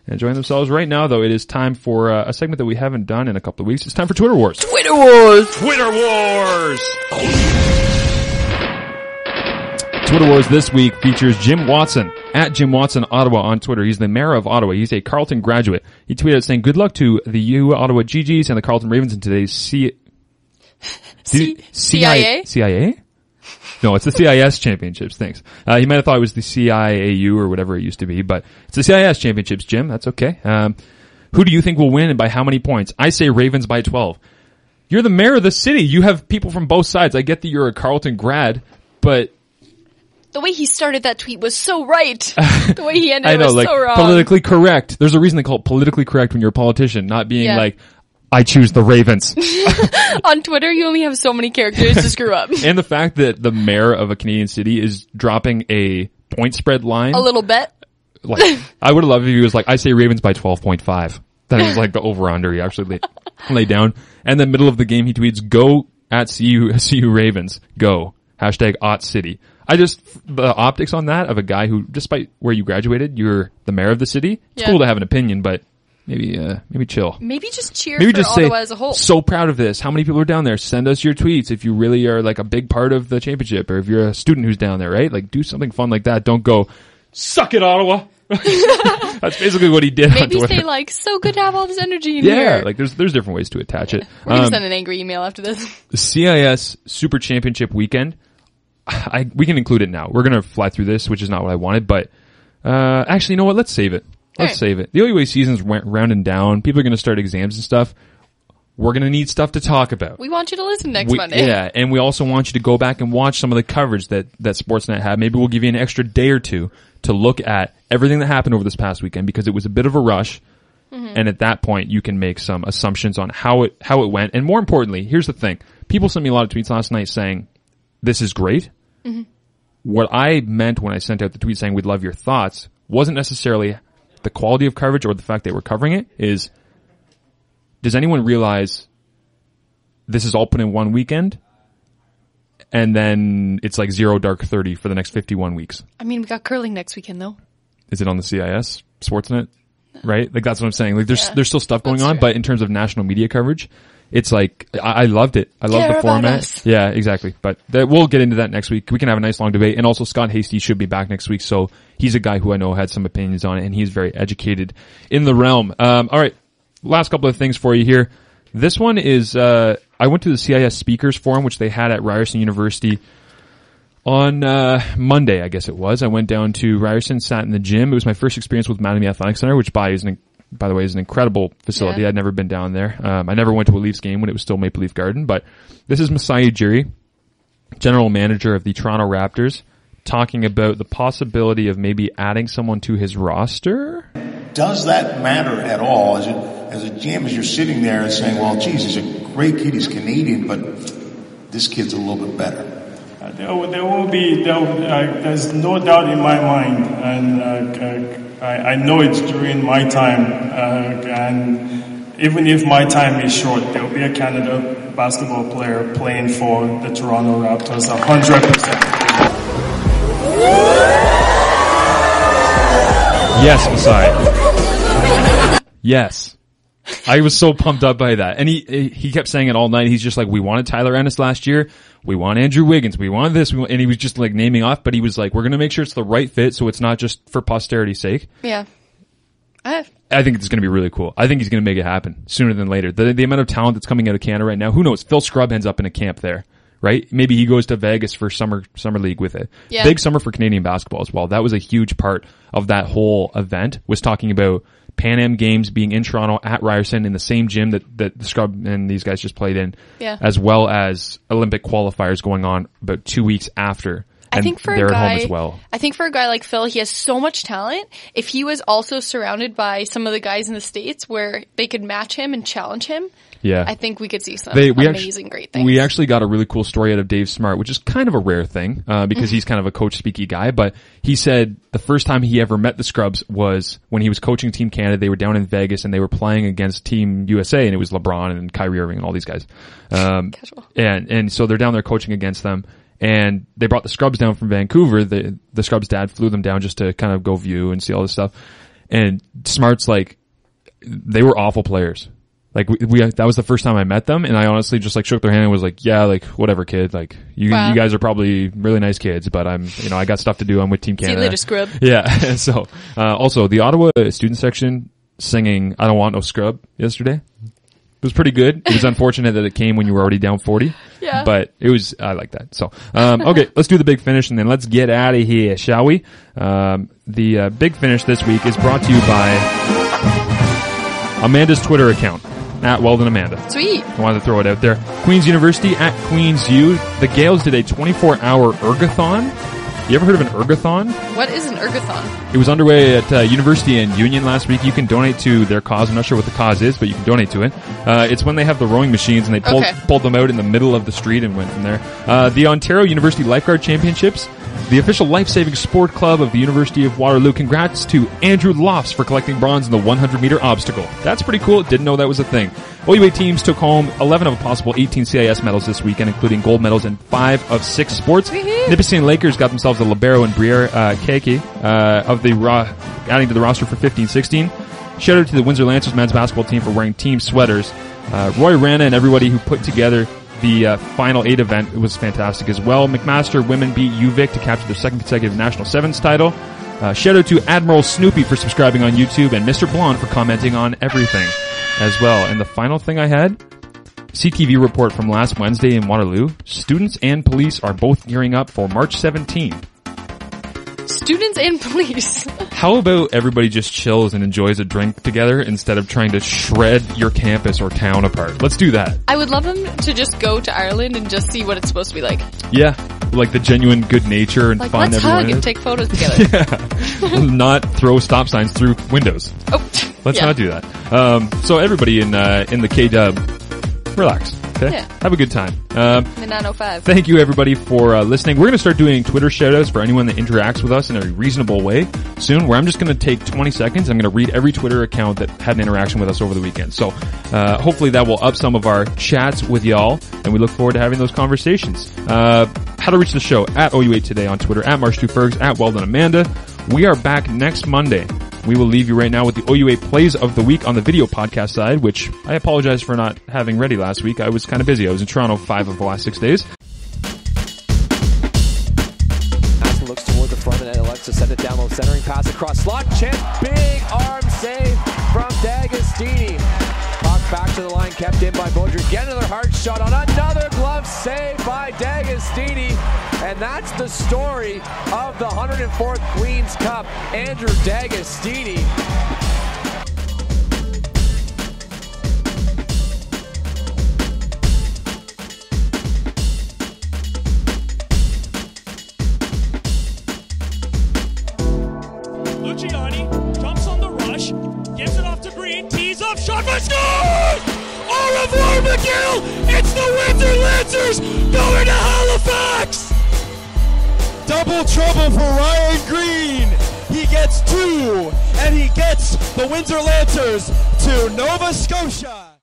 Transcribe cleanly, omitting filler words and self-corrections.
enjoying themselves. Right now, though, it is time for a segment that we haven't done in a couple of weeks. It's time for Twitter Wars. Twitter Wars! Twitter Wars! Twitter Wars this week features Jim Watson, at Jim Watson Ottawa on Twitter. He's the mayor of Ottawa. He's a Carleton graduate. He tweeted saying, good luck to the OUA Ottawa GGs and the Carleton Ravens in today's CIA? CIA? No, it's the CIS championships. Thanks. He might have thought it was the CIAU or whatever it used to be, but it's the CIS championships, Jim. That's okay. Who do you think will win and by how many points? I say Ravens by 12. You're the mayor of the city. You have people from both sides. I get that you're a Carleton grad, but the way he started that tweet was so right. The way he ended it was so wrong. Politically correct. There's a reason they call it politically correct when you're a politician, not being like, I choose the Ravens. On Twitter, you only have so many characters to screw up. And the fact that the mayor of a Canadian city is dropping a point spread line. A little bet. Like, I would have loved if he was like, I say Ravens by 12.5. Then it was like the over-under he actually laid down. And then middle of the game, he tweets, go at CU Ravens. Go. Hashtag Ott City. The optics on that of a guy who, despite where you graduated, you're the mayor of the city. It's cool to have an opinion, but maybe chill. Maybe just cheer maybe for just Ottawa say, as a whole. So proud of this. How many people are down there? Send us your tweets if you really are like a big part of the championship, or if you're a student who's down there, right? Like, do something fun like that. Don't go, suck it, Ottawa. That's basically what he did on Twitter. Maybe say like, so good to have all this energy in here. Yeah, like there's different ways to attach it. We're gonna send an angry email after this. The CIS Super Championship weekend. We can include it now. We're going to fly through this, which is not what I wanted, but actually, you know what? Let's save it. Save it. The OUA season's rounding down. People are going to start exams and stuff. We're going to need stuff to talk about. We want you to listen next Monday. Yeah, and we also want you to go back and watch some of the coverage that Sportsnet had. Maybe we'll give you an extra day or two to look at everything that happened over this past weekend, because it was a bit of a rush. Mm-hmm. And at that point, you can make some assumptions on how it went. And more importantly, here's the thing. People sent me a lot of tweets last night saying, this is great. Mm-hmm. What I meant when I sent out the tweet saying we'd love your thoughts wasn't necessarily the quality of coverage or the fact they were covering it. Is, does anyone realize this is all put in one weekend and then it's like 0 dark 30 for the next 51 weeks? I mean, we got curling next weekend though. Is it on the CIS Sportsnet? Right? Like, that's what I'm saying. Like, there's still stuff going on, but in terms of national media coverage, it's like, I loved it. I love the format. Yeah, exactly. But we'll get into that next week. We can have a nice long debate. And also, Scott Hasty should be back next week. So he's a guy who I know had some opinions on it, and he's very educated in the realm. All right. Last couple of things for you here. This one is, I went to the CIS Speakers Forum, which they had at Ryerson University on Monday, I guess it was. I went down to Ryerson, sat in the gym. It was my first experience with Mattamy Athletic Center, which by the way, is an incredible facility. Yeah. I'd never been down there. I never went to a Leafs game when it was still Maple Leaf Garden, but this is Masai Ujiri, general manager of the Toronto Raptors, talking about the possibility of maybe adding someone to his roster. Does that matter at all? As a GM, as you're sitting there and saying, well, geez, he's a great kid, he's Canadian, but this kid's a little bit better. There's no doubt in my mind, and I know it's during my time, and even if my time is short, there'll be a Canada basketball player playing for the Toronto Raptors 100%. Yes, Masai. Yes. I was so pumped up by that. And he kept saying it all night. He's just like, we wanted Tyler Ennis last year. We want Andrew Wiggins. We want this. And he was just like naming off, but he was like, we're going to make sure it's the right fit so it's not just for posterity's sake. Yeah. I think it's going to be really cool. I think he's going to make it happen sooner than later. The amount of talent that's coming out of Canada right now, who knows? Phil Scrubb ends up in a camp there, right? Maybe he goes to Vegas for summer league with it. Yeah. Big summer for Canadian basketball as well. That was a huge part of that whole event, was talking about Pan Am games being in Toronto at Ryerson in the same gym that the Scrub and these guys just played in, as well as Olympic qualifiers going on about 2 weeks after. I think for they're a guy, at home as well. I think for a guy like Phil, he has so much talent. If he was also surrounded by some of the guys in the States where they could match him and challenge him, I think we could see some amazing, great things. We actually got a really cool story out of Dave Smart, which is kind of a rare thing, because he's kind of a coach speaky guy, but he said the first time he ever met the Scrubs was when he was coaching Team Canada. They were down in Vegas and they were playing against Team USA, and it was LeBron and Kyrie Irving and all these guys. And so they're down there coaching against them. And they brought the Scrubs down from Vancouver. The Scrubs dad flew them down just to kind of go view and see all this stuff. And Smart's like, they were awful players. Like that was the first time I met them, and I honestly just like shook their hand and was like, yeah, like whatever, kid. Like you guys are probably really nice kids, but I got stuff to do. I'm with Team Canada. See you later, scrub. Yeah. So, also the Ottawa student section singing "I Don't Want No Scrub" yesterday. It was pretty good. It was unfortunate that it came when you were already down 40. Yeah. But I like that. So, okay, let's do the big finish and then let's get out of here, shall we? The big finish this week is brought to you by Amanda's Twitter account. At Weldon Amanda. Sweet. I wanted to throw it out there. Queen's University at Queen's U. The Gales did a 24-hour ergathon. You ever heard of an ergathon? What is an ergathon? It was underway at University and Union last week. You can donate to their cause. I'm not sure what the cause is, but you can donate to it. It's when they have the rowing machines and they pulled them out in the middle of the street and went from there. The Ontario University Lifeguard Championships. The official life-saving sport club of the University of Waterloo. Congrats to Andrew Lofts for collecting bronze in the 100-meter obstacle. That's pretty cool. Didn't know that was a thing. OUA teams took home 11 of a possible 18 CIS medals this weekend, including gold medals in 5 of 6 sports. Nipissing Lakers got themselves a libero and Briere Keiki adding to the roster for 15-16. Shout out to the Windsor Lancers men's basketball team for wearing team sweaters. Roy Rana and everybody who put together the Final 8 event. It was fantastic as well. McMaster women beat UVic to capture their second consecutive National Sevens title. Shout out to Admiral Snoopy for subscribing on YouTube and Mr. Blonde for commenting on everything as well. And the final thing I had, CTV report from last Wednesday in Waterloo. Students and police are both gearing up for March 17. Students and police. How about everybody just chills and enjoys a drink together instead of trying to shred your campus or town apart? Let's do that. I would love them to just go to Ireland and just see what it's supposed to be like. Yeah. Like the genuine good nature and like, fun let's everyone hug is. And take photos together. Yeah. Not throw stop signs through windows. Oh, let's not do that. So everybody in the K-Dub, relax. Okay? Yeah. Have a good time. The 905. Thank you everybody for listening. We're going to start doing Twitter shoutouts for anyone that interacts with us in a reasonable way soon, where I'm just going to take 20 seconds. I'm going to read every Twitter account that had an interaction with us over the weekend. So hopefully that will up some of our chats with y'all, and we look forward to having those conversations. How to reach the show, at OUA Today on Twitter, at Marsh2Fergs, at Weldon Amanda. We are back next Monday. We will leave you right now with the OUA Plays of the Week on the video podcast side, which I apologize for not having ready last week. I was kind of busy. I was in Toronto 5 of the last 6 days. Aston looks toward the front and elects to send it down low, centering pass across slot. Chip, big arm save from D'Agostini. Puck back to the line, kept in by Baudry. Get another hard shot on another glove save by D'Agostini. And that's the story of the 104th Queen's Cup, Andrew D'Agostini. Luciani jumps on the rush, gives it off to Green, tees up, shot by scores! Au revoir, McGill! It's the Windsor Lancers going to Halifax! Double trouble for Ryan Green. He gets 2, and he gets the Windsor Lancers to Nova Scotia.